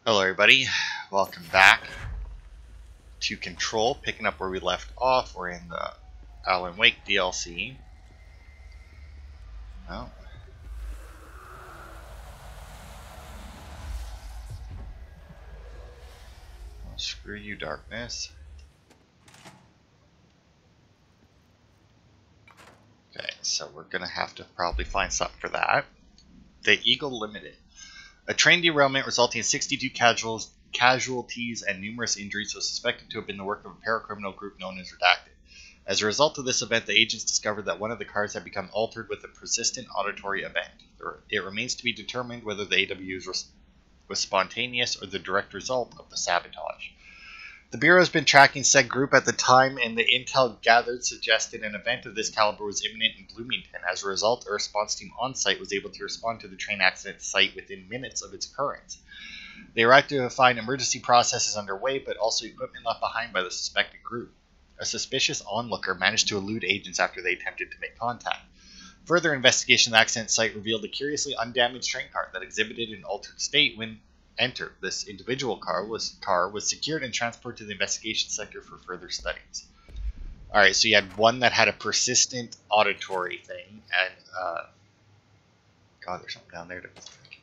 Hello everybody, welcome back to Control, picking up where we left off. We're in the Alan Wake DLC. Well, screw you, darkness. Okay, so we're gonna have to probably find something for that. The Eagle Limited. A train derailment resulting in 62 casualties and numerous injuries was suspected to have been the work of a paracriminal group known as Redacted. As a result of this event, the agents discovered that one of the cars had become altered with a persistent auditory event. It remains to be determined whether the AWs was spontaneous or the direct result of the sabotage. The Bureau has been tracking said group at the time, and the intel gathered suggested an event of this caliber was imminent in Bloomington. As a result, a response team on site was able to respond to the train accident site within minutes of its occurrence. They arrived to find emergency processes underway, but also equipment left behind by the suspected group. A suspicious onlooker managed to elude agents after they attempted to make contact. Further investigation of the accident site revealed a curiously undamaged train car that exhibited an altered state when entered. This individual car was secured and transported to the investigation sector for further studies. Alright, so you had one that had a persistent auditory thing, and God, there's something down there to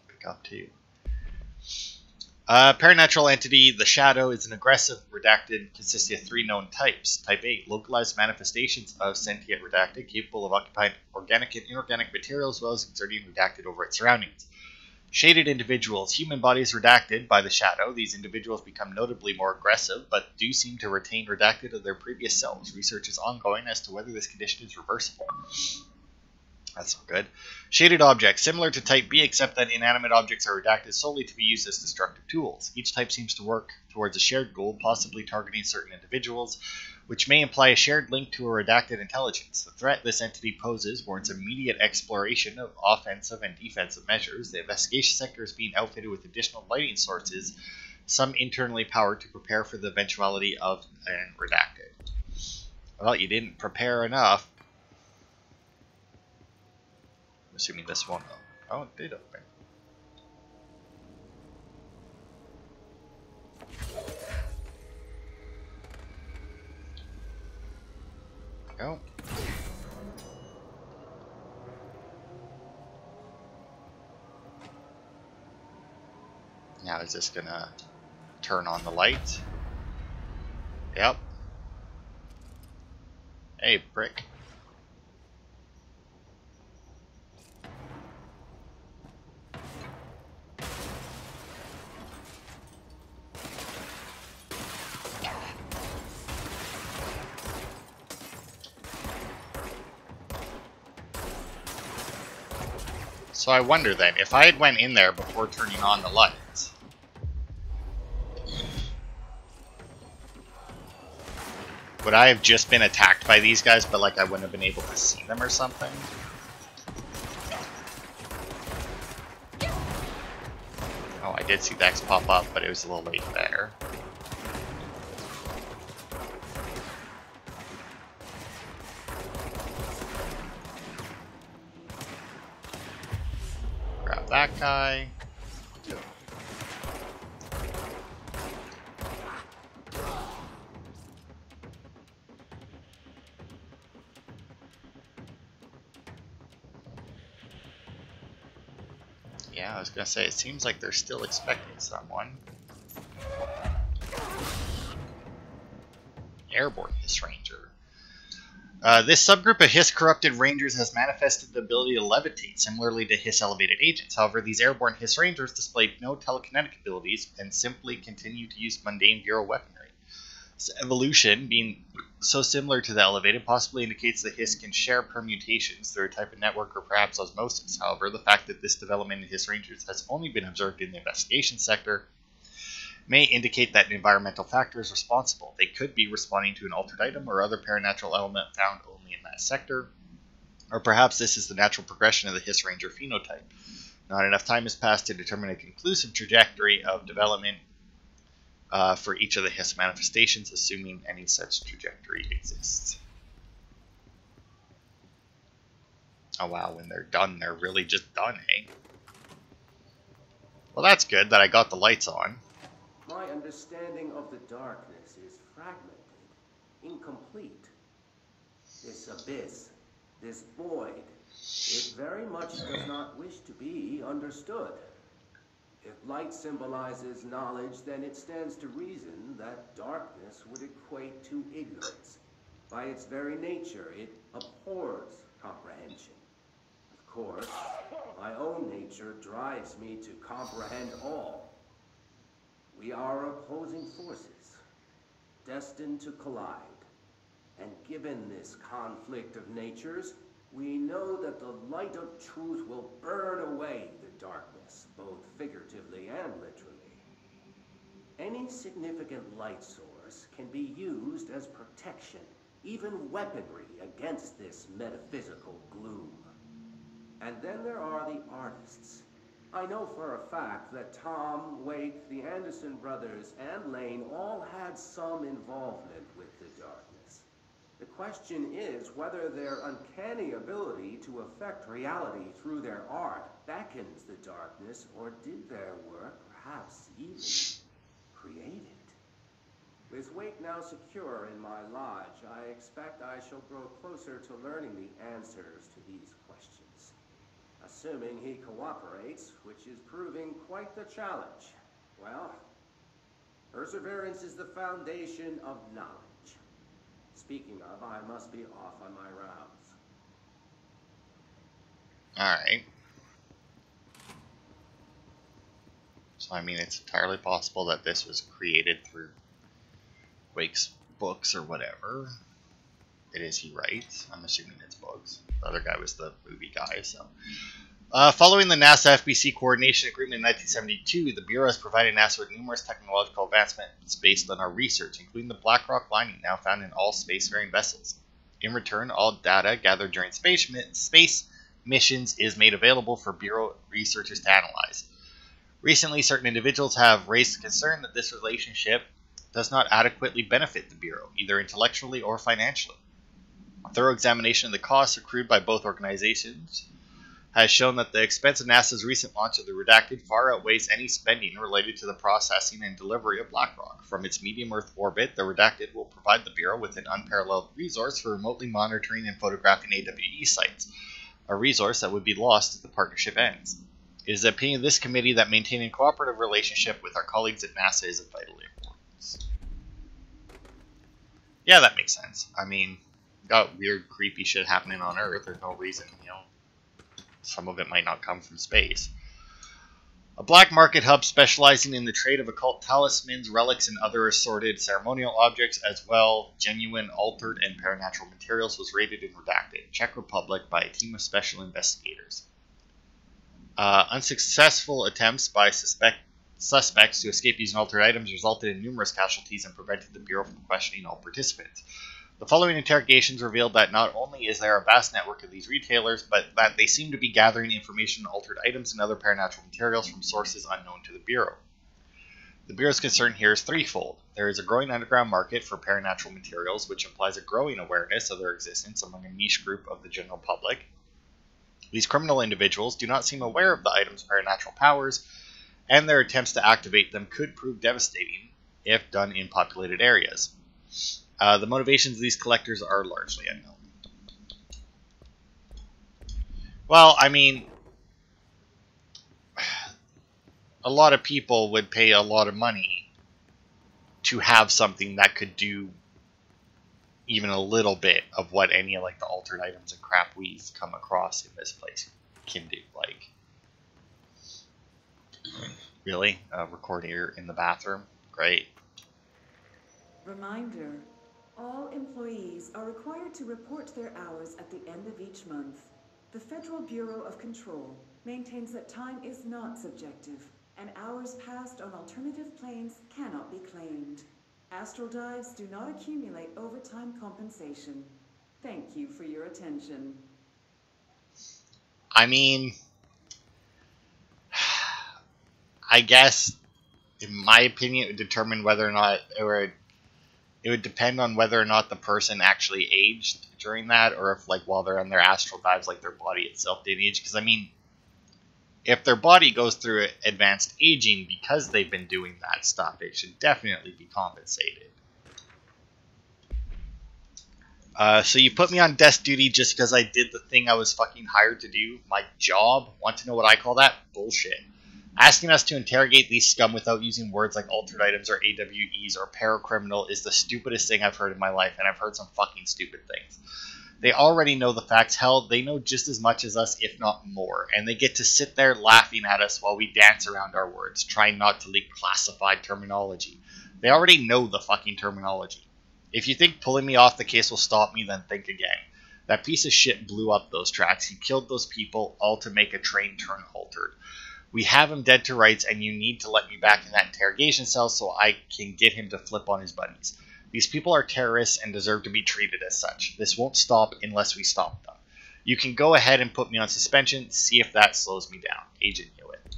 pick up too. Paranatural entity, the Shadow, is an aggressive redacted consisting of 3 known types. Type 8, localized manifestations of sentient redacted, capable of occupying organic and inorganic material as well as exerting redacted over its surroundings. Shaded individuals, human bodies redacted by the Shadow. These individuals become notably more aggressive, but do seem to retain redacted of their previous selves. Research is ongoing as to whether this condition is reversible. That's not good. Shaded objects, similar to Type B, except that inanimate objects are redacted solely to be used as destructive tools. Each type seems to work towards a shared goal, possibly targeting certain individuals, which may imply a shared link to a redacted intelligence. The threat this entity poses warrants immediate exploration of offensive and defensive measures. The investigation sector is being outfitted with additional lighting sources, some internally powered, to prepare for the eventuality of an redacted. Well, you didn't prepare enough. I'm assuming this one. Oh, it did open. Go. Now is this gonna turn on the light? Yep. Hey, prick. So I wonder then, if I had went in there before turning on the lights, would I have just been attacked by these guys, but like I wouldn't have been able to see them or something? Oh, I did see the X pop up, but it was a little late there. Grab that guy. Yeah, I was gonna say, it seems like they're still expecting someone. Airborne Hiss Ranger. This subgroup of Hiss-corrupted Rangers has manifested the ability to levitate, similarly to Hiss-elevated agents. However, these airborne Hiss Rangers displayed no telekinetic abilities and simply continue to use mundane Bureau weaponry. This evolution, being so similar to the elevated, possibly indicates that Hiss can share permutations through a type of network or perhaps osmosis. However, the fact that this development in Hiss Rangers has only been observed in the investigation sector may indicate that an environmental factor is responsible. They could be responding to an altered item or other paranatural element found only in that sector. Or perhaps this is the natural progression of the Hiss Ranger phenotype. Not enough time has passed to determine a conclusive trajectory of development for each of the Hiss manifestations, assuming any such trajectory exists. Oh wow, when they're done, they're really just done, eh? Well, that's good that I got the lights on. understanding of the darkness is fragmented, incomplete. This abyss, this void, it very much does not wish to be understood. If light symbolizes knowledge, then it stands to reason that darkness would equate to ignorance. By its very nature, it abhors comprehension. Of course, my own nature drives me to comprehend all. We are opposing forces, destined to collide. And given this conflict of natures, we know that the light of truth will burn away the darkness, both figuratively and literally. Any significant light source can be used as protection, even weaponry against this metaphysical gloom. And then there are the artists. I know for a fact that Tom, Wake, the Anderson brothers, and Lane all had some involvement with the darkness. The question is whether their uncanny ability to affect reality through their art beckons the darkness, or did their work perhaps even create it? With Wake now secure in my lodge, I expect I shall grow closer to learning the answers to these questions. Assuming he cooperates, which is proving quite the challenge. Well, perseverance is the foundation of knowledge. Speaking of, I must be off on my rounds. Alright. So, I mean, it's entirely possible that this was created through Wake's books or whatever. It is, he writes. I'm assuming it's books. The other guy was the movie guy, so. Following the NASA-FBC Coordination Agreement in 1972, the Bureau has provided NASA with numerous technological advancements based on our research, including the black rock lining now found in all spacefaring vessels. In return, all data gathered during space missions is made available for Bureau researchers to analyze. Recently, certain individuals have raised the concern that this relationship does not adequately benefit the Bureau, either intellectually or financially. A thorough examination of the costs accrued by both organizations has shown that the expense of NASA's recent launch of the Redacted far outweighs any spending related to the processing and delivery of Blackrock. From its medium Earth orbit, the Redacted will provide the Bureau with an unparalleled resource for remotely monitoring and photographing AWE sites, a resource that would be lost if the partnership ends. It is the opinion of this committee that maintaining a cooperative relationship with our colleagues at NASA is of vital importance. Yeah, that makes sense. I mean, got weird, creepy shit happening on Earth. There's no reason, some of it might not come from space. A black market hub specializing in the trade of occult talismans, relics, and other assorted ceremonial objects, as well genuine, altered, and paranatural materials, was raided in Redacted, Czech Republic, by a team of special investigators. Unsuccessful attempts by suspects to escape using altered items resulted in numerous casualties and prevented the Bureau from questioning all participants. The following interrogations revealed that not only is there a vast network of these retailers, but that they seem to be gathering information on altered items and other paranatural materials from sources unknown to the Bureau. The Bureau's concern here is threefold. There is a growing underground market for paranatural materials, which implies a growing awareness of their existence among a niche group of the general public. These criminal individuals do not seem aware of the item's paranatural powers, and their attempts to activate them could prove devastating if done in populated areas. The motivations of these collectors are largely unknown. Well, I mean, a lot of people would pay a lot of money to have something that could do even a little bit of what any of the altered items and crap we've come across in this place can do. Really? A recorder in the bathroom? Great. Reminder. All employees are required to report their hours at the end of each month. The Federal Bureau of Control maintains that time is not subjective, and hours passed on alternative planes cannot be claimed. Astral dives do not accumulate overtime compensation. Thank you for your attention. I mean, I guess, in my opinion, it would determine whether or not it would depend on whether or not the person actually aged during that, or if, while they're on their astral dives, their body itself did age. Because, I mean, if their body goes through advanced aging because they've been doing that stuff, it should definitely be compensated. So you put me on desk duty just because I did the thing I was fucking hired to do, my job. Want to know what I call that? Bullshit. Asking us to interrogate these scum without using words like altered items or AWEs or paracriminal is the stupidest thing I've heard in my life, and I've heard some fucking stupid things. They already know the facts. Hell, they know just as much as us, if not more, and they get to sit there laughing at us while we dance around our words, trying not to leak classified terminology. They already know the fucking terminology. If you think pulling me off the case will stop me, then think again. That piece of shit blew up those tracks. He killed those people, all to make a train turn altered. We have him dead to rights, and you need to let me back in that interrogation cell so I can get him to flip on his buddies. These people are terrorists and deserve to be treated as such. This won't stop unless we stop them. You can go ahead and put me on suspension, see if that slows me down. Agent Hewitt.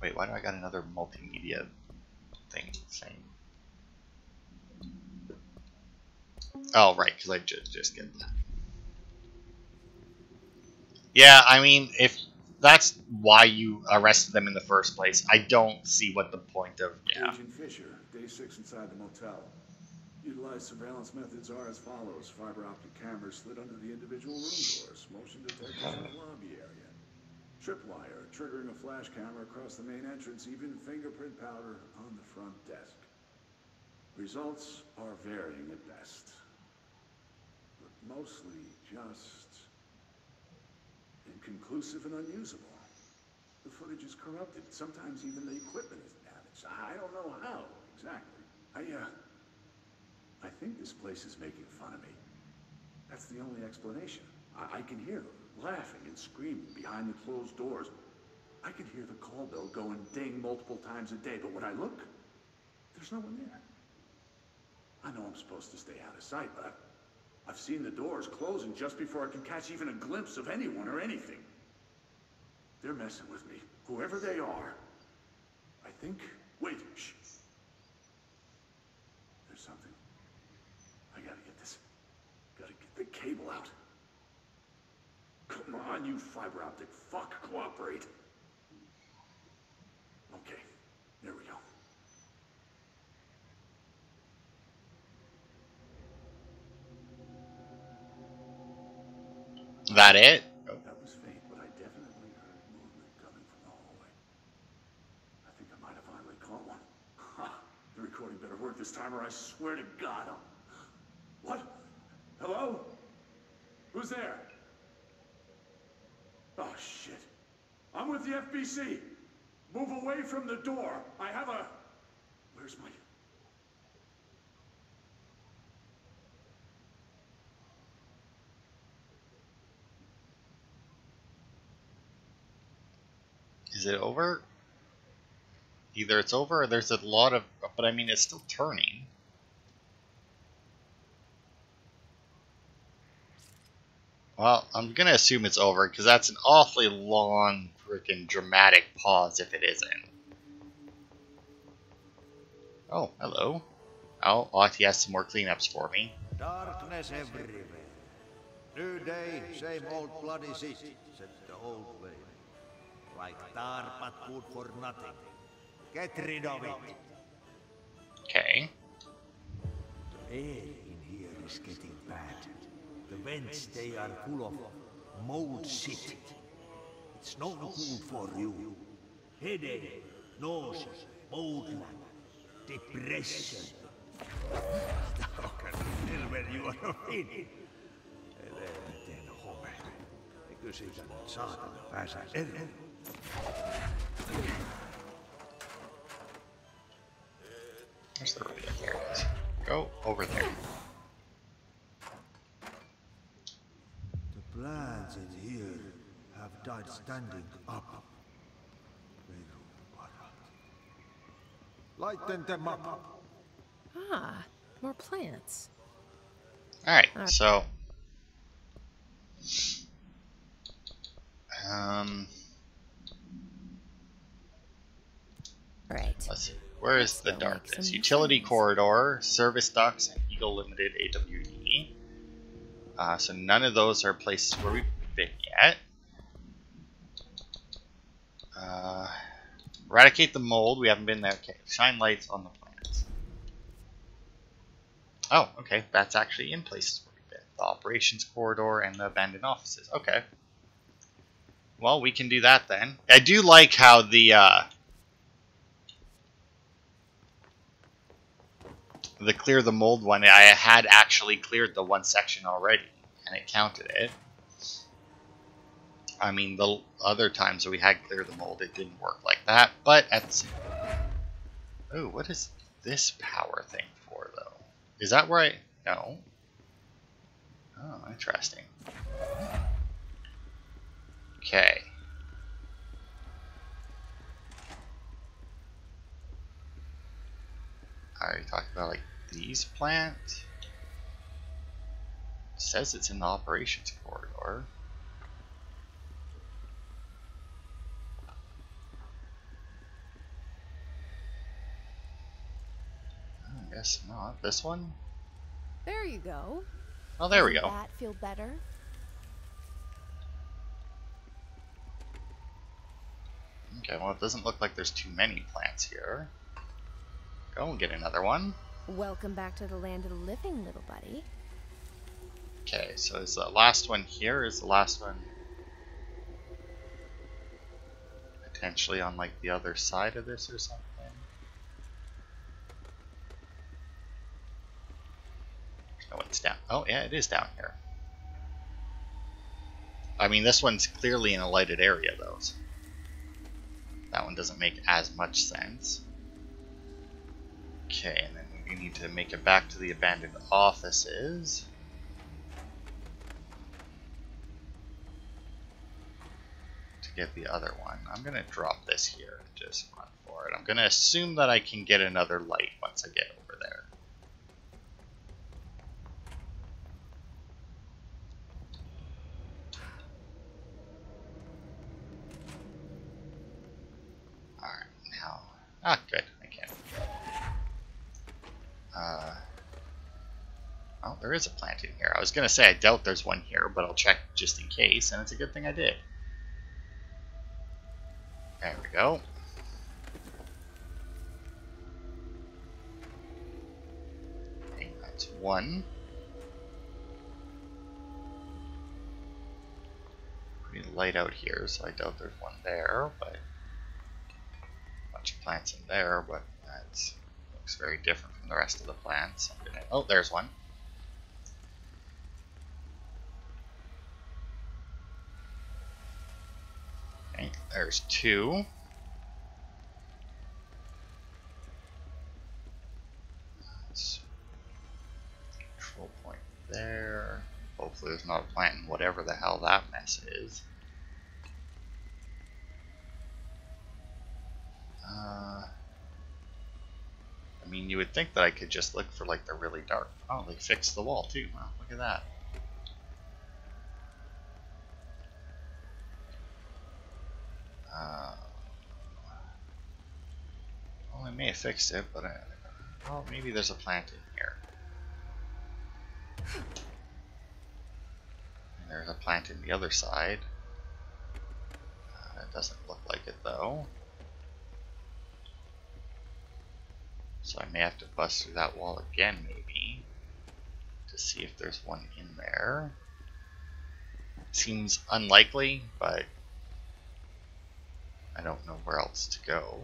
Wait, why do I got another multimedia thing saying? Oh, right, because I just get that. Yeah, I mean, if that's why you arrested them in the first place, I don't see what the point of, yeah. Agent Fisher, day 6 inside the motel. Utilized surveillance methods are as follows. Fiber optic cameras slid under the individual room doors. Motion detectors in the lobby area. Tripwire, triggering a flash camera across the main entrance, even fingerprint powder on the front desk. Results are varying at best, but mostly just inconclusive and unusable. The footage is corrupted. Sometimes even the equipment is damaged. I don't know how exactly. I think this place is making fun of me. That's the only explanation. I can hear them laughing and screaming behind the closed doors. I can hear the call bell go and ding multiple times a day, but when I look, there's no one there. I know I'm supposed to stay out of sight, but I've seen the doors closing just before I can catch even a glimpse of anyone or anything. They're messing with me, whoever they are. I think... Wait, shh. There's something. I gotta get this. Gotta get the cable out. Come on, you fiber optic fuck, cooperate. Okay, there we go. That it? That was faint, but I definitely heard movement coming from the hallway. I think I might have finally caught one. Ha! The recording better work this time, or I swear to God I'll... What? Hello? Who's there? Oh, shit. I'm with the FBC. Move away from the door. I have a... Where's my... Is it over? Either it's over or there's a lot of... But I mean, it's still turning. Well, I'm going to assume it's over because that's an awfully long, freaking dramatic pause if it isn't. Oh, hello. Oh, Lottie has some more cleanups for me. Darkness everywhere. New day, same old bloody city, said the old way. Like tar but good for nothing. Get rid of it. Okay. The air in here is getting bad. The vents, they are full of mold shit. It's not good for you. Headache, nausea, mold land, depression. How can you tell when you are in? Eläinten home. Eikö siitä nyt saatana pääse eroon? Where's the radio? There it is. Go over there. The plants in here have died standing up. Lighten them up. Ah, more plants. Alright, so... Right. Let's see. Where is the That makes darkness? some Utility sense. corridor, service ducts, and Eagle Limited AWE. So none of those are places where we've been yet. Eradicate the mold. We haven't been there. Okay. Shine lights on the plants. Oh, okay. That's actually in places where we've been. The operations corridor and the abandoned offices. Okay. Well, we can do that then. I do like how the clear the mold one, I had actually cleared the one section already, and it counted it. I mean, the other times that we had cleared the mold, it didn't work like that, but at the same... Oh, what is this power thing for, though? Is that where I... No. Oh, interesting. Okay. Are you talking about, like, these plants? It says it's in the operations corridor. I guess not. This one? There you go. Oh, there we go. Doesn't that feel better? Okay, well, it doesn't look like there's too many plants here. Go and get another one. Welcome back to the land of the living, little buddy. Okay, so is the last one here? Is the last one potentially on, like, the other side of this or something? No, it's down. Oh, yeah, it is down here. I mean, this one's clearly in a lighted area, though. So that one doesn't make as much sense. Okay, and then we need to make it back to the abandoned offices. To get the other one. I'm going to drop this here and just run for it. I'm going to assume that I can get another light once I get over there. Alright, now... Ah, good. I can. Oh, there is a plant in here. I was going to say I doubt there's one here, but I'll check just in case, and it's a good thing I did. There we go. Okay, that's one. Pretty light out here, so I doubt there's one there, but a bunch of plants in there, but that looks very different from the rest of the plants. I'm gonna, oh, there's one. Okay, there's two. That's control point there. Hopefully there's not a plant in whatever the hell that mess is. I mean, you would think that I could just look for, like, the really dark... Oh, they fixed the wall too. Wow, look at that. Well, I may have fixed it, but well, maybe there's a plant in here. And there's a plant in the other side. It doesn't look like it, though. So I may have to bust through that wall again, maybe, to see if there's one in there. Seems unlikely, but I don't know where else to go.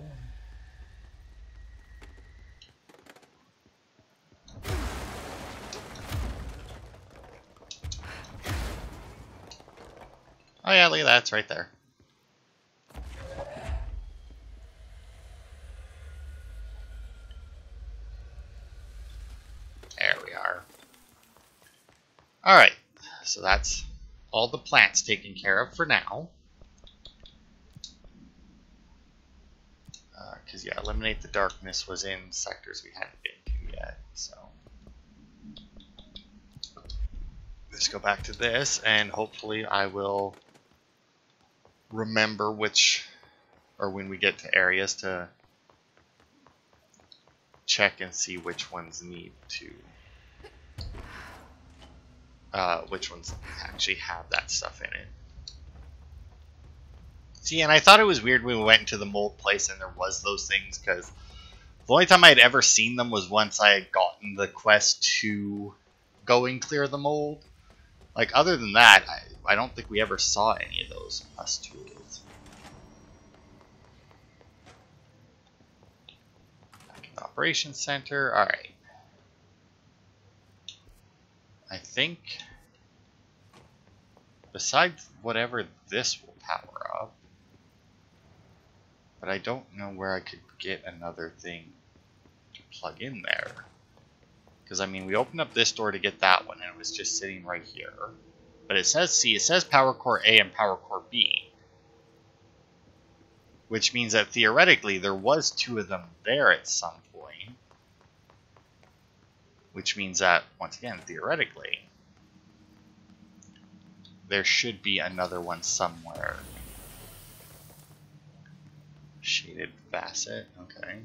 Oh yeah, look at that, it's right there. There we are. Alright, so that's all the plants taken care of for now. Because, yeah, Eliminate the Darkness was in sectors we hadn't been to yet, so... Let's go back to this, and hopefully I will remember which, or when we get to areas, to check and see which ones need to, which ones actually have that stuff in it. See, and I thought it was weird when we went into the mold place and there was those things, because the only time I had ever seen them was once I had gotten the quest to go and clear the mold. Like, other than that, I don't think we ever saw any of those pustules. Back in the operations center. Alright. I think, besides whatever this will power up, but I don't know where I could get another thing to plug in there. Because, I mean, we opened up this door to get that one, and it was just sitting right here. But it says, see, it says Power Core A and Power Core B. Which means that, theoretically, there was two of them there at some point. Which means that, once again, theoretically, there should be another one somewhere. Shaded facet, okay.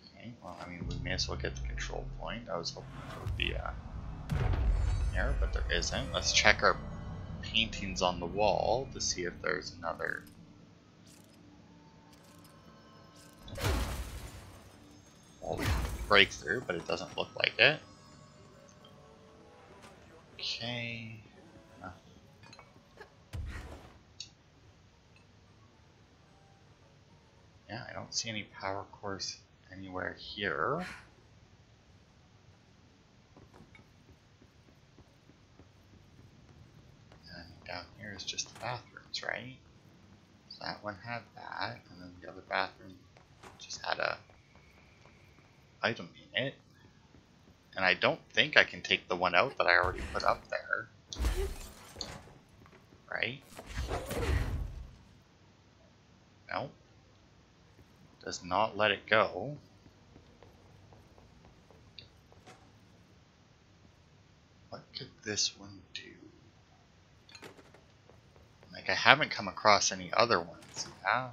Okay, well, I mean, we may as well get the control point. I was hoping there would be a error, but there isn't. Let's check our paintings on the wall to see if there's another. Well, breakthrough, but it doesn't look like it. Okay. Yeah, I don't see any power cores anywhere here. And down here is just the bathrooms, right? So that one had that, and then the other bathroom just had a item in it. And I don't think I can take the one out that I already put up there. Right? No. Does not let it go. What could this one do? Like, I haven't come across any other ones. Yeah.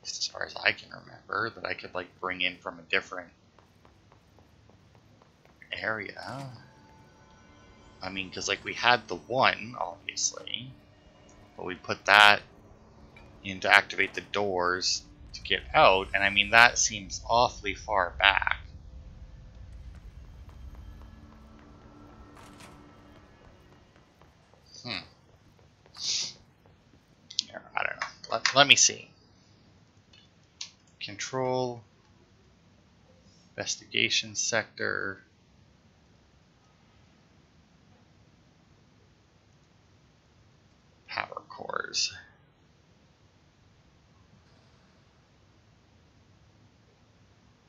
As far as I can remember, that I could, like, bring in from a different area. I mean, because, like, we had the one, obviously, but we put that in to activate the doors to get out, and I mean, that seems awfully far back. Here, I don't know. Let me see. Control, investigation sector, power cores.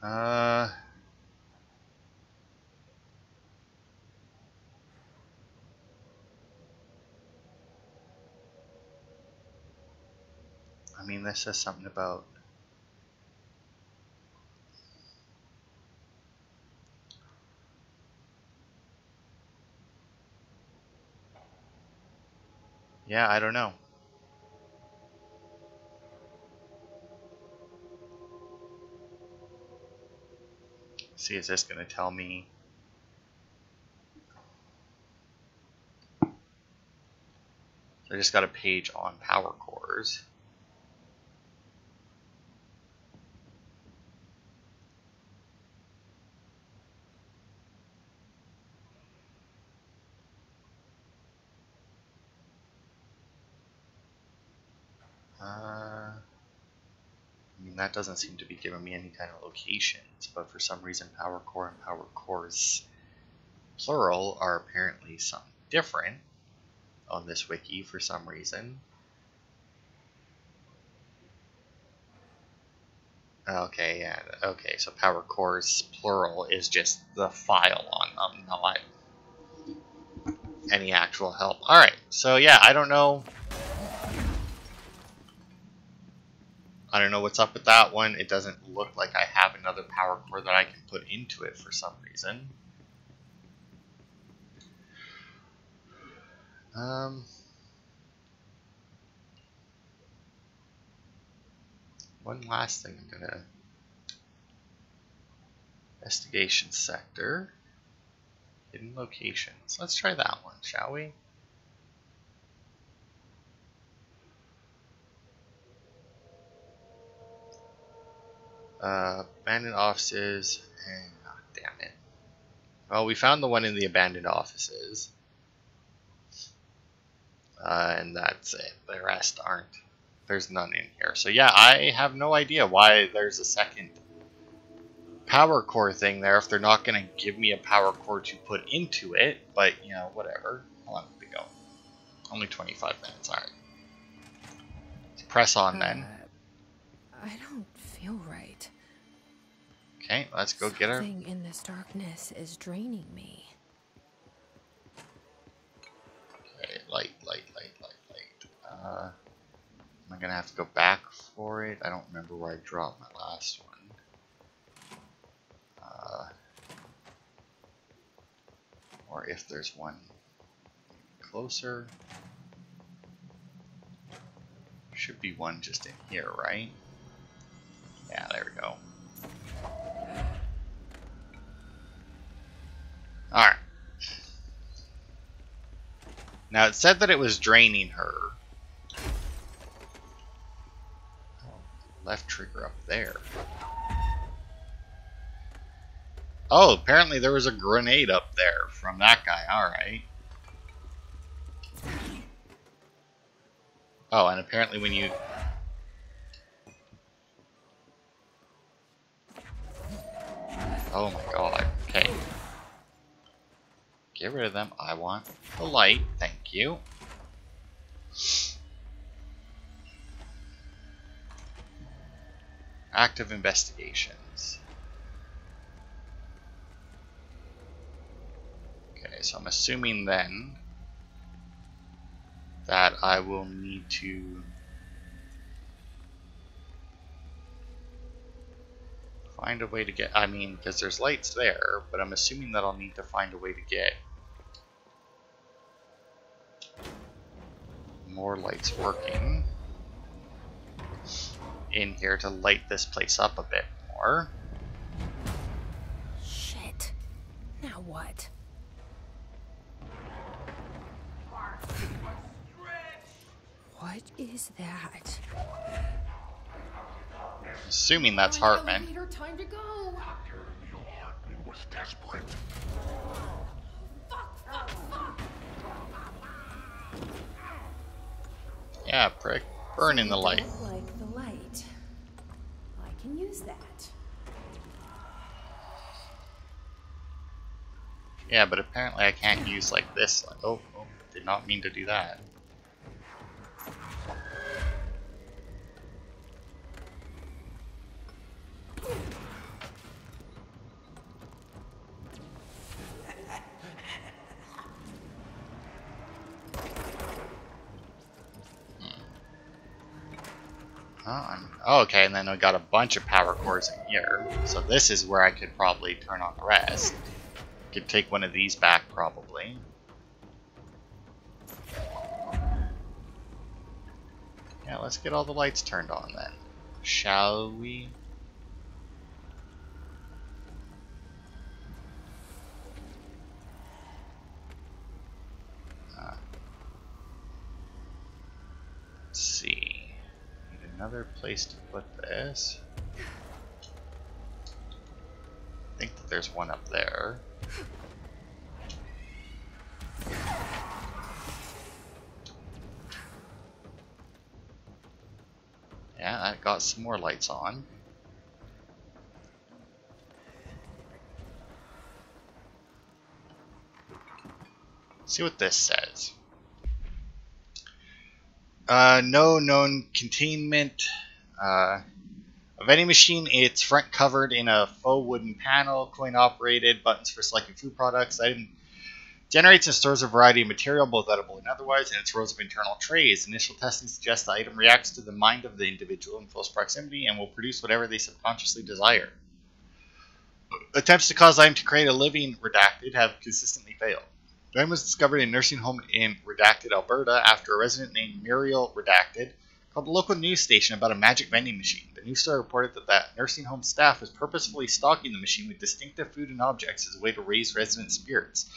I mean, this says something about yeah, I don't know. See, is this going to tell me? So I just got a page on power cores. I mean, that doesn't seem to be giving me any kind of locations, but for some reason power core and power cores plural are apparently something different on this wiki for some reason. Okay, yeah, okay, so power cores plural is just the file on them, not any actual help. Alright, so yeah, I don't know. I don't know what's up with that one. It doesn't look like I have another power core that I can put into it for some reason. One last thing I'm gonna Investigation sector. Hidden locations. Let's try that one, shall we? Abandoned offices. Oh, damn it. Well, we found the one in the abandoned offices. And that's it. The rest aren't. There's none in here. So yeah, I have no idea why there's a second power core thing there if they're not going to give me a power core to put into it. But, you know, whatever. How long did we go? Only 25 minutes. Alright. Let's press on then. I don't feel right. Okay, let's go get her. Something in this darkness is draining me. Okay, light. Am I gonna have to go back for it? I don't remember where I dropped my last one. Or if there's one closer. Should be one just in here, right? Yeah, there we go. Alright. Now it said that it was draining her. Left trigger up there. Oh, apparently there was a grenade up there from that guy. Alright. Oh, and apparently when you... Oh my god. Okay. Get rid of them. I want the light. Thank you. Active investigations. Okay, so I'm assuming then that I will need to find a way to get, I mean, because there's lights there, but I'm assuming that I'll need to find a way to get more lights working in here to light this place up a bit more. Shit. Now what? What is that? Assuming that's Hartman. Elevator, time to go. It was desperate. Yeah, prick. Burn in the light. Don't like the light. I can use that. Yeah, but apparently I can't use like this. Oh, did not mean to do that. Oh, okay, and then I got a bunch of power cores in here. So this is where I could probably turn on the rest. Could take one of these back, probably. Yeah, let's get all the lights turned on then. Shall we? Let's see. Another place to put this. I think that there's one up there. Yeah, that got some more lights on. Let's see what this says. No known containment of any machine. It's front covered in a faux wooden panel, coin operated, buttons for selecting food products. Item generates and stores a variety of material, both edible and otherwise, in its rows of internal trays. Initial testing suggests the item reacts to the mind of the individual in close proximity and will produce whatever they subconsciously desire. Attempts to cause the item to create a living redacted have consistently failed. The item was discovered in a nursing home in Redacted, Alberta, after a resident named Muriel Redacted called the local news station about a magic vending machine. The news story reported that the nursing home staff was purposefully stocking the machine with distinctive food and objects as a way to raise resident spirits.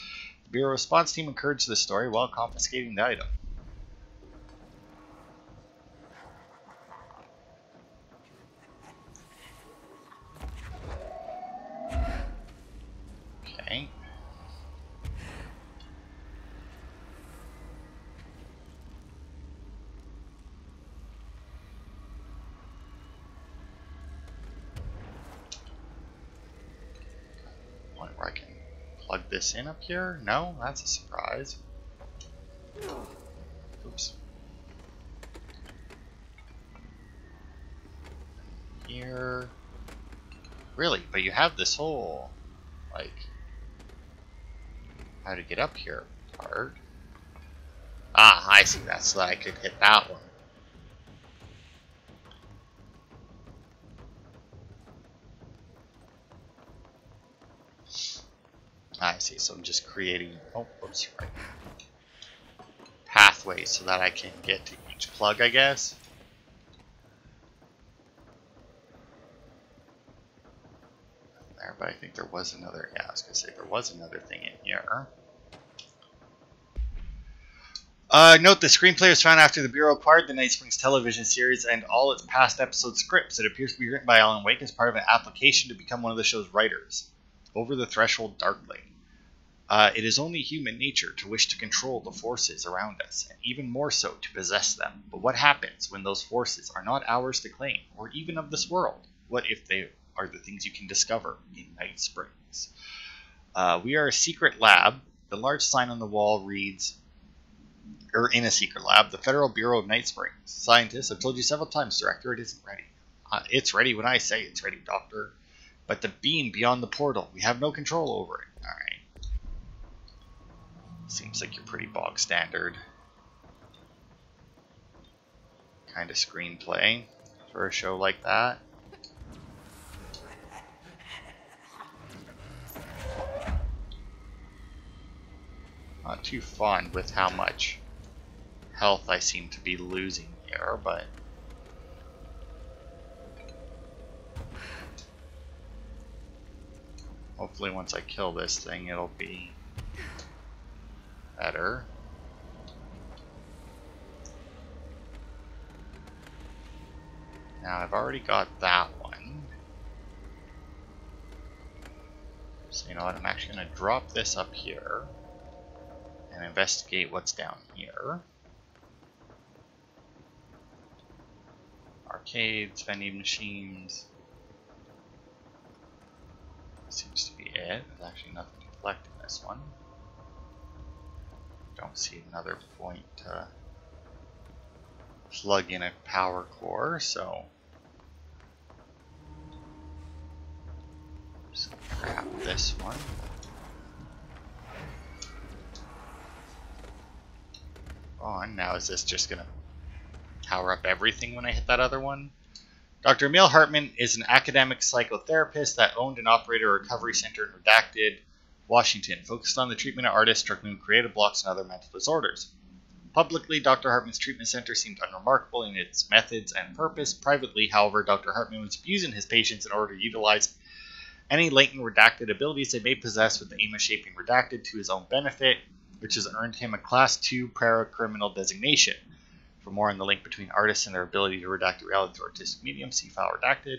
The Bureau response team encouraged the story while confiscating the item. Okay. Where I can plug this in up here? No, that's a surprise. Oops. Here. Really? But you have this whole, like, how to get up here part. Ah, I see. That's so that I could hit that one. I see. So I'm just creating. Oh, whoops, right. Pathways so that I can get to each plug, I guess. There, but I think there was another. Yeah, I was gonna say there was another thing in here. Note the screenplay was found after the Bureau acquired the Night Springs television series and all its past episode scripts. It appears to be written by Alan Wake as part of an application to become one of the show's writers. Over the Threshold darkly. It is only human nature to wish to control the forces around us, and even more so to possess them. But what happens when those forces are not ours to claim, or even of this world? What if they are the things you can discover in Night Springs? We are a secret lab. The large sign on the wall reads, or in a secret lab, the Federal Bureau of Night Springs. Scientists, I've told you several times, Director, it isn't ready. It's ready when I say it's ready, Doctor. But the beam beyond the portal, we have no control over it. Alright. Seems like you're pretty bog standard kind of screenplay for a show like that. Not too fond with how much health I seem to be losing here, but hopefully once I kill this thing it'll be better. Now I've already got that one. So you know what, I'm actually going to drop this up here and investigate what's down here. Arcades, vending machines. Seems to be it. There's actually nothing to collect in this one. Don't see another point to plug in a power core, so just grab this one. On now, is this just gonna power up everything when I hit that other one? Dr. Emil Hartman is an academic psychotherapist that owned and operated a recovery center in Redacted, Washington, focused on the treatment of artists struggling with creative blocks and other mental disorders. Publicly, Dr. Hartman's treatment center seemed unremarkable in its methods and purpose. Privately, however, Dr. Hartman was abusing his patients in order to utilize any latent redacted abilities they may possess with the aim of shaping Redacted to his own benefit, which has earned him a Class 2 para-criminal designation. For more on the link between artists and their ability to redact reality through artistic medium, see file Redacted.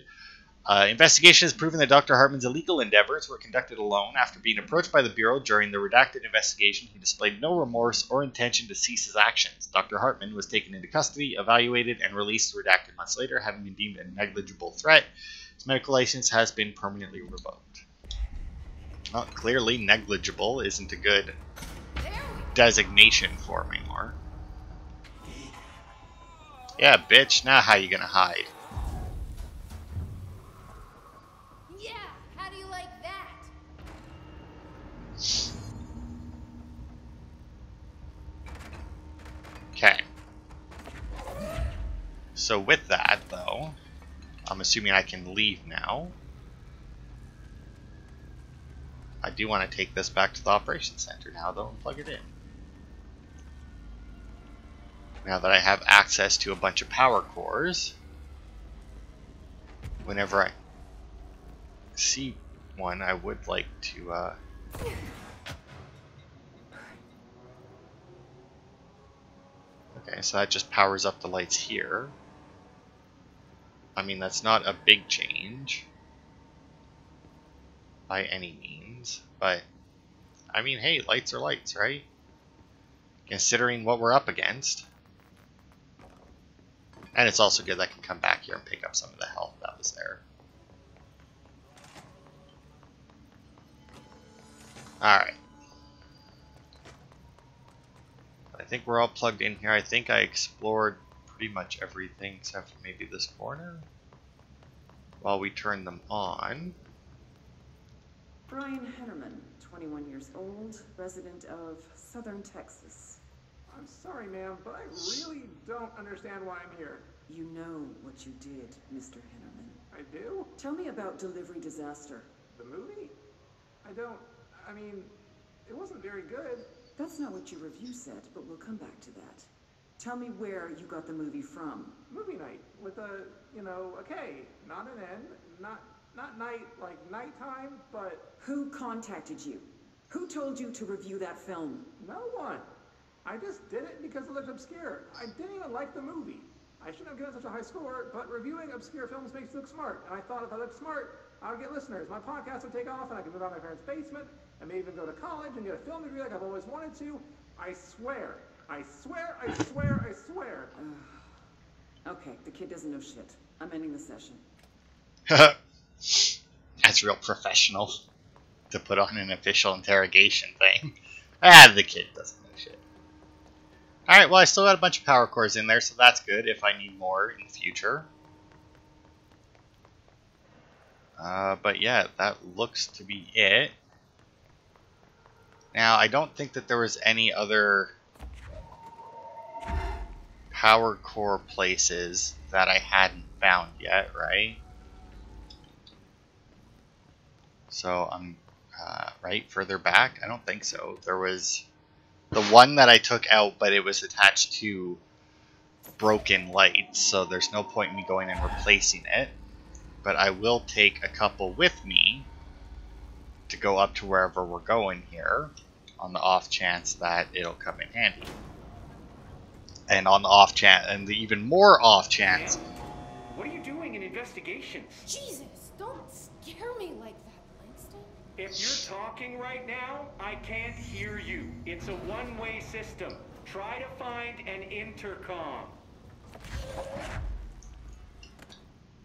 Investigation has proven that Dr. Hartman's illegal endeavors were conducted alone. After being approached by the Bureau during the Redacted investigation, he displayed no remorse or intention to cease his actions. Dr. Hartman was taken into custody, evaluated, and released Redacted months later, having been deemed a negligible threat. His medical license has been permanently revoked. Well, clearly negligible isn't a good designation for him anymore. Yeah, bitch, now how you gonna hide? Yeah, how do you like that? Okay. So with that, though, I'm assuming I can leave now. I do want to take this back to the operations center now, though, and plug it in. Now that I have access to a bunch of power cores, whenever I see one, I would like to okay, so that just powers up the lights here. I mean, that's not a big change by any means, but I mean, hey, lights are lights, right? Considering what we're up against. And it's also good that I can come back here and pick up some of the health that was there. Alright. I think we're all plugged in here. I think I explored pretty much everything except for maybe this corner. While we turn them on. Brian Hennerman, 21 years old, resident of Southern Texas. I'm sorry, ma'am, but I really don't understand why I'm here. You know what you did, Mr. Hennerman. I do? Tell me about Delivery Disaster. The movie? I mean, it wasn't very good. That's not what your review said, but we'll come back to that. Tell me where you got the movie from. Movie night with a K, not an N, not night like nighttime, but Who contacted you? Who told you to review that film? no one. I just did it because it looked obscure. I didn't even like the movie. I shouldn't have given such a high score, but reviewing obscure films makes you look smart. And I thought if I looked smart, I would get listeners. My podcast would take off and I could move out of my parents' basement and maybe even go to college and get a film degree like I've always wanted to. I swear. I swear, I swear, I swear. Okay, the kid doesn't know shit. I'm ending the session. That's real professional to put on an official interrogation thing. The kid doesn't know shit. Alright, well, I still got a bunch of power cores in there, so that's good if I need more in the future. But yeah, that looks to be it. Now, I don't think that there was any other power core places that I hadn't found yet, right? So I'm right further back. I don't think so. There was the one that I took out, but it was attached to broken lights, so there's no point in me going and replacing it. But I will take a couple with me to go up to wherever we're going here, on the off chance that it'll come in handy. And on the off chance, and the even more off chance. What are you doing in investigations? Jesus, don't scare me like that, Langston. If you're talking right now, I can't hear you. It's a one-way system. Try to find an intercom.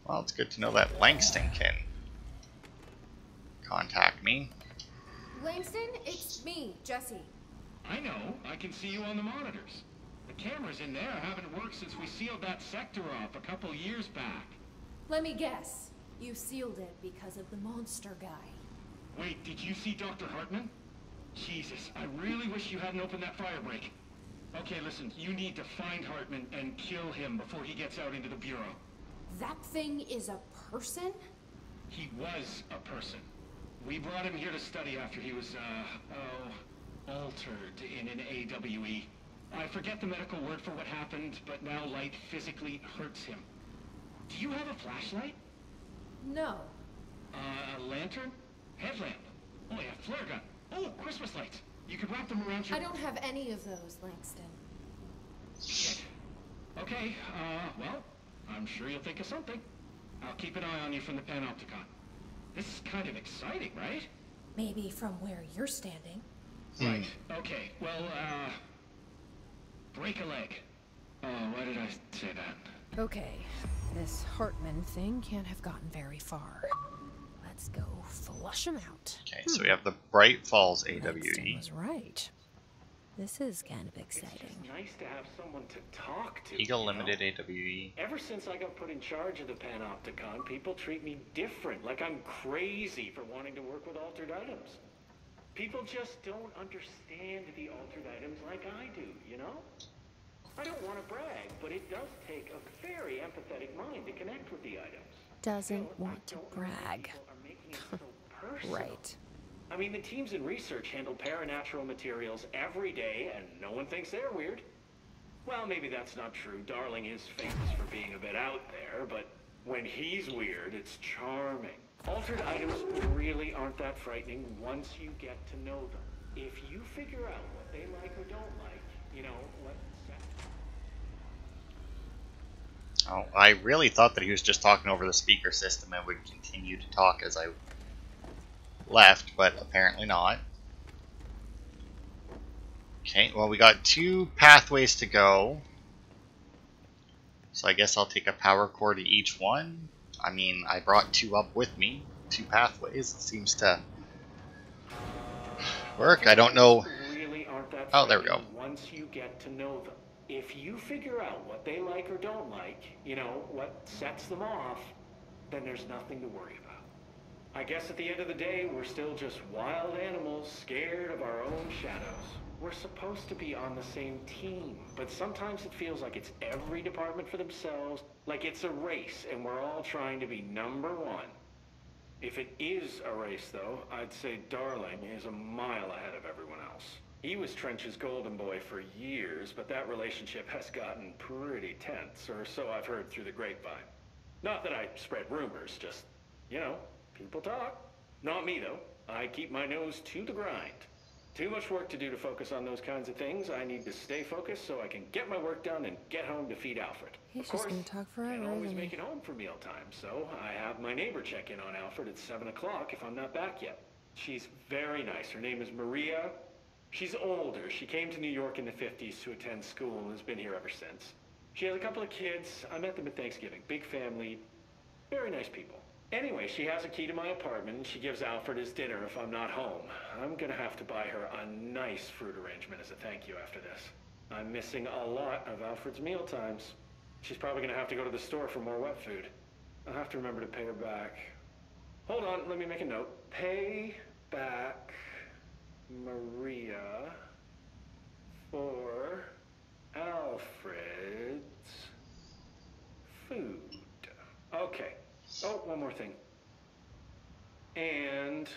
Well, it's good to know that Langston can contact me. Langston, it's me, Jesse. I know. I can see you on the monitors. The cameras in there haven't worked since we sealed that sector off a couple years back. Let me guess. You sealed it because of the monster guy. Wait, did you see Dr. Hartman? Jesus, I really wish you hadn't opened that fire break. Okay, listen, you need to find Hartman and kill him before he gets out into the Bureau. That thing is a person? He was a person. We brought him here to study after he was, altered in an AWE. I forget the medical word for what happened, but now light physically hurts him. Do you have a flashlight? No. A lantern? Headlamp? Oh yeah, flare gun. Oh, Christmas lights. You could wrap them around your... I don't have any of those, Langston. Shit. Okay, well, I'm sure you'll think of something. I'll keep an eye on you from the Panopticon. This is kind of exciting, right? Maybe from where you're standing. Right. Okay, well, break a leg. Oh, why did I say that? Okay, this Hartman thing can't have gotten very far. Let's go flush him out. Okay, so we have the Bright Falls Langston AWE. was right. This is kind of exciting. It's just nice to have someone to talk to. Eagle you know? Limited AWE. Ever since I got put in charge of the Panopticon, people treat me different, like I'm crazy for wanting to work with altered items. People just don't understand the altered items like I do, you know? I don't want to brag, but it does take a very empathetic mind to connect with the items. Doesn't want to brag. People are making it so personal. Right. I mean, the teams in research handle paranatural materials every day, and no one thinks they're weird. Well, maybe that's not true. Darling is famous for being a bit out there, but when he's weird, it's charming. Altered items really aren't that frightening once you get to know them. If you figure out what they like or don't like, you know, what... Oh, I really thought that he was just talking over the speaker system and would continue to talk as I left, but apparently not. Okay, well, we got 2 pathways to go. So I guess I'll take a power core to each one. I mean, I brought 2 up with me. 2 pathways. It seems to work. I don't know. Oh, there we go. Once you get to know them. If you figure out what they like or don't like, you know, what sets them off, then there's nothing to worry about. I guess at the end of the day, we're still just wild animals scared of our own shadows. We're supposed to be on the same team, but sometimes it feels like it's every department for themselves, like it's a race and we're all trying to be number 1. If it is a race, though, I'd say Darling is a mile ahead of everyone else. He was Trench's golden boy for years, but that relationship has gotten pretty tense, or so I've heard through the grapevine. Not that I spread rumors, just, you know, people talk. Not me, though. I keep my nose to the grind. Too much work to do to focus on those kinds of things. I need to stay focused so I can get my work done and get home to feed Alfred. He's just gonna talk forever, can't always isn't make he? it home for mealtime, so I have my neighbor check in on Alfred at 7 o'clock if I'm not back yet. She's very nice. Her name is Maria. She's older. She came to New York in the 50s to attend school and has been here ever since. She has a couple of kids. I met them at Thanksgiving. Big family. Very nice people. Anyway, she has a key to my apartment and she gives Alfred his dinner if I'm not home. I'm gonna have to buy her a nice fruit arrangement as a thank you after this. I'm missing a lot of Alfred's meal times. She's probably gonna have to go to the store for more wet food. I'll have to remember to pay her back. Hold on, let me make a note. Pay back Maria for Alfred's food. Okay. Oh, one more thing. And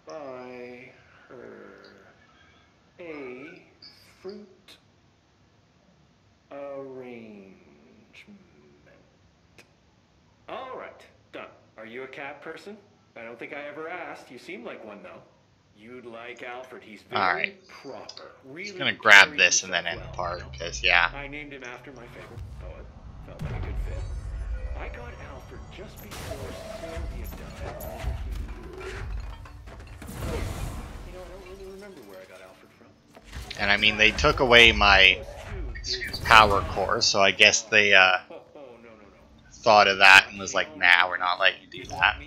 buy her a fruit arrangement. All right, done. Are you a cat person? I don't think I ever asked. You seem like one, though. You'd like Alfred. He's very proper. Really I'm gonna grab carries this and then himself end the well, part, you know? because, yeah. I named him after my favorite poet. Felt like a good fit. I got Alfred just before Sylvia died. You know, I don't really remember where I got Alfred from. And I mean, they took away my power core, so I guess they thought of that and was like, nah, we're not letting you do that.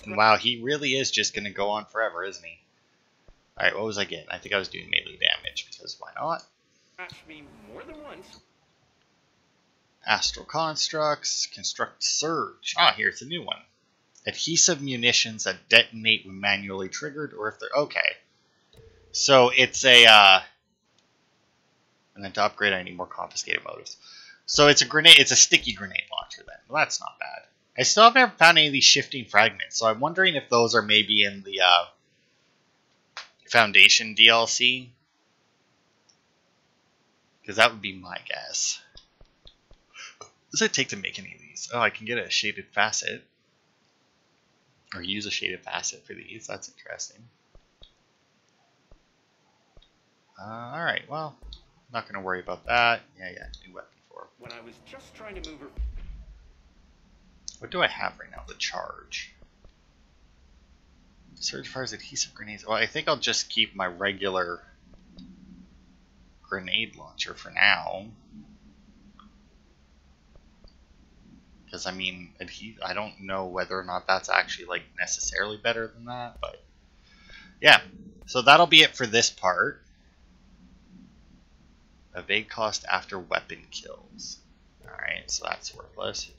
And wow, he really is just going to go on forever, isn't he? Alright, what was I getting? I think I was doing melee damage, because why not? Catch me more than once. Astral Constructs, Construct Surge. Ah, here's a new one. Adhesive munitions that detonate when manually triggered, or if they're... Okay. So it's a... and then to upgrade, I need more confiscated motives. So it's a grenade. It's a sticky grenade launcher then. Well, that's not bad. I still have never found any of these shifting fragments, so I'm wondering if those are maybe in the Foundation DLC. Because that would be my guess. What does it take to make any of these? Oh, I can get a shaded facet. Or use a shaded facet for these. That's interesting. Alright, well, not going to worry about that. Yeah, new weapon for. When I was just trying to move her... What do I have right now? The charge. Surge fires adhesive grenades. Well, I think I'll just keep my regular grenade launcher for now. Because, I mean, I don't know whether or not that's actually, like, necessarily better than that, but... yeah, so that'll be it for this part. Evade cost after weapon kills. Alright, so that's worthless.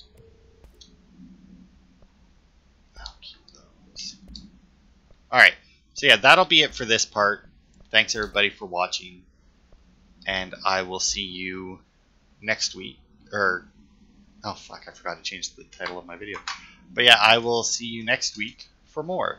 I'll keep those. Alright, so yeah, that'll be it for this part. Thanks everybody for watching. And I will see you next week. Or, oh fuck, I forgot to change the title of my video. But yeah, I will see you next week for more.